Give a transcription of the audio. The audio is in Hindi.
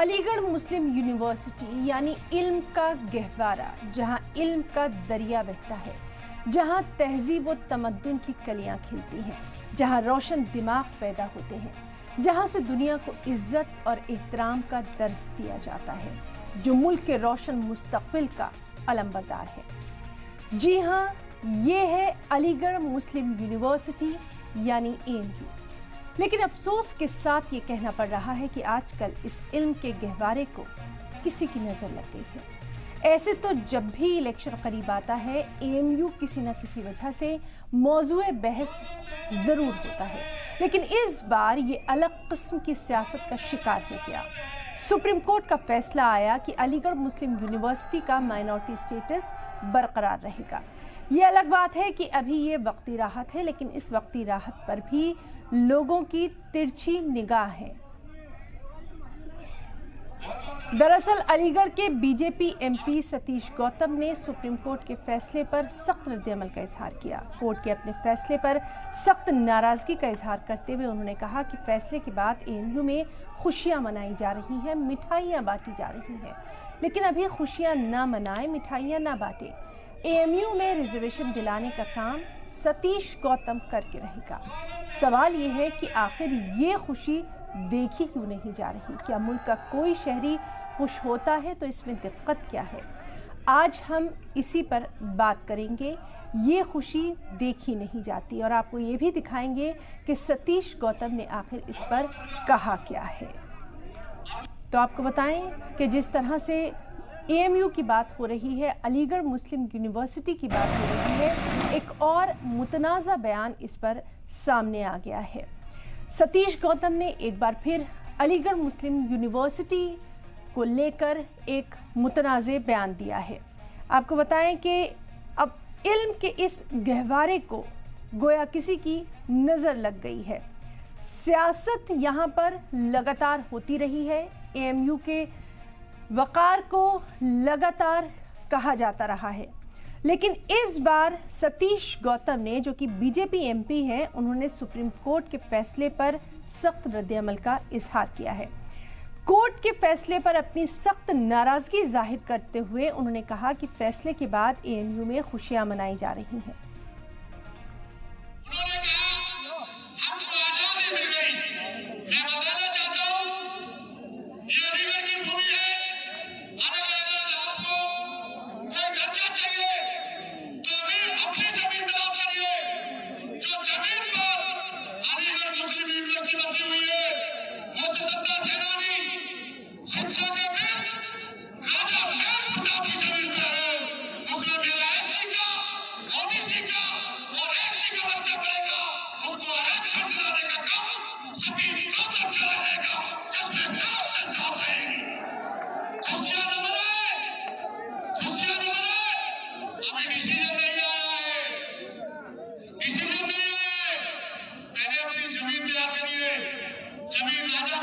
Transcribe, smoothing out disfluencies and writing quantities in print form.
अलीगढ़ मुस्लिम यूनिवर्सिटी यानी इल्म का गहवारा, जहां इल्म का दरिया बहता है, जहां तहजीब व तमद्दुन की कलियां खिलती हैं, जहां रोशन दिमाग पैदा होते हैं, जहां से दुनिया को इज्जत और एहतराम का दर्स दिया जाता है, जो मुल्क के रोशन मुस्तकबिल का अलंबरदार है। जी हाँ, ये है अलीगढ़ मुस्लिम यूनिवर्सिटी यानी AMU। लेकिन अफसोस के साथ ये कहना पड़ रहा है कि आजकल इस इल्म के गहवारे को किसी की नज़र लग गई है। ऐसे तो जब भी इलेक्शन करीब आता है, AMU किसी न किसी वजह से मौजूए बहस ज़रूर होता है, लेकिन इस बार ये अलग किस्म की सियासत का शिकार हो गया। सुप्रीम कोर्ट का फैसला आया कि अलीगढ़ मुस्लिम यूनिवर्सिटी का माइनॉरिटी स्टेटस बरकरार रहेगा। ये अलग बात है कि अभी ये वक्ती राहत है, लेकिन इस वक्ती राहत पर भी लोगों की तिरछी निगाह है। दरअसल अलीगढ़ के बीजेपी MP सतीश गौतम ने सुप्रीम कोर्ट के फैसले पर सख्त रद्द-ए-अमल का इजहार किया। कोर्ट के अपने फैसले पर सख्त नाराजगी का इजहार करते हुए उन्होंने कहा कि फैसले के बाद AMU में खुशियां मनाई जा रही हैं, मिठाइयां बांटी जा रही हैं, लेकिन अभी खुशियां ना मनाएं, मिठाइयां ना बांटें। AMU में रिजर्वेशन दिलाने का काम सतीश गौतम करके रहेगा। सवाल ये है कि आखिर ये खुशी देखी क्यों नहीं जा रही? क्या मुल्क का कोई शहरी खुश होता है तो इसमें दिक्कत क्या है? आज हम इसी पर बात करेंगे। ये खुशी देखी नहीं जाती और आपको ये भी दिखाएंगे कि सतीश गौतम ने आखिर इस पर कहा क्या है। तो आपको बताएं कि जिस तरह से AMU की बात हो रही है, अलीगढ़ मुस्लिम यूनिवर्सिटी की बात हो रही है, एक और मुतनाज़ा बयान इस पर सामने आ गया है। सतीश गौतम ने एक बार फिर अलीगढ़ मुस्लिम यूनिवर्सिटी को लेकर एक मुतनाज़े बयान दिया है। आपको बताएं कि अब इल्म के इस गहवारे को गोया किसी की नज़र लग गई है। सियासत यहाँ पर लगातार होती रही है। AMU के वक़ार को लगातार कहा जाता रहा है, लेकिन इस बार सतीश गौतम ने, जो कि बीजेपी MP हैं, उन्होंने सुप्रीम कोर्ट के फैसले पर सख्त रद्द-ए-अमल का इजहार किया है। कोर्ट के फैसले पर अपनी सख्त नाराज़गी जाहिर करते हुए उन्होंने कहा कि फैसले के बाद AMU में खुशियां मनाई जा रही हैं। जमीन राजा